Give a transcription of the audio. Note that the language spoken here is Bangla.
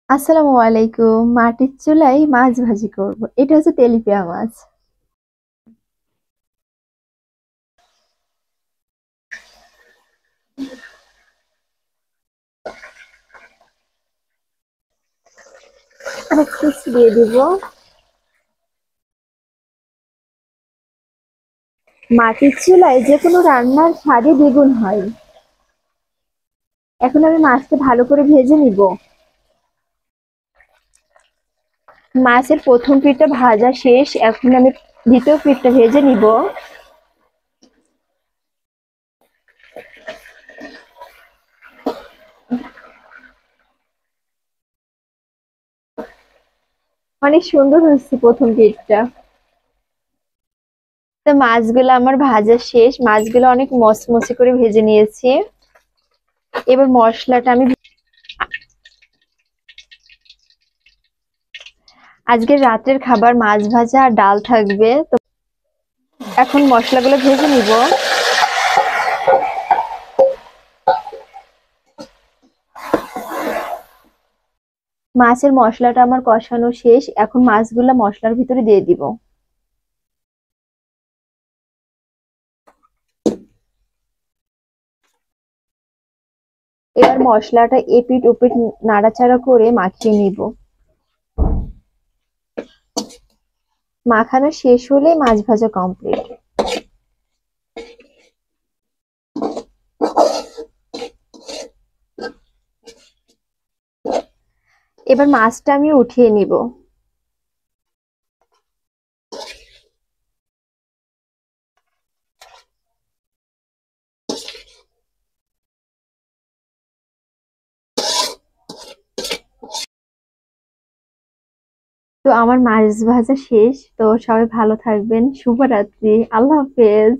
আসসালামু আলাইকুম। মাটির চুলায় মাছ ভাজি করব। এটা হচ্ছে তেলাপিয়া মাছ। কিছু দিয়ে দিব। মাটির চুলায় যে কোনো রান্নার স্বাদই দ্বিগুণ হয়। এখন আমি মাছটা ভালো করে ভেজে নিব। মাছের প্রথম পিঠটা ভাজা শেষ, এখন আমি দ্বিতীয় পিঠটা ভেজে নিব। অনেক সুন্দর হচ্ছে প্রথম পিঠটা। তো মাছগুলো আমার ভাজা শেষ, মাছগুলো অনেক মচমচে করে ভেজে নিয়েছি। এবার মশলাটা আমি আজকের রাতের খাবার মাছ ভাজা আর ডাল থাকবে। তো এখন মশলাগুলো ভেজে নিব। মাছের মশলাটা আমার কষানো শেষ, এখন মাছগুলা মশলার ভিতরে দিয়ে দিব। এবার মশলাটা এপিট ওপিট নাড়াচাড়া করে মাখিয়ে নিব। মাখানো শেষ হলে মাছ ভাজা কমপ্লিট। এবার মাছটা আমি উঠিয়ে নিব। তো আমার মাছ ভাজা শেষ। তো সবাই ভালো থাকবেন, শুভরাত্রি, আল্লাহ হাফেজ।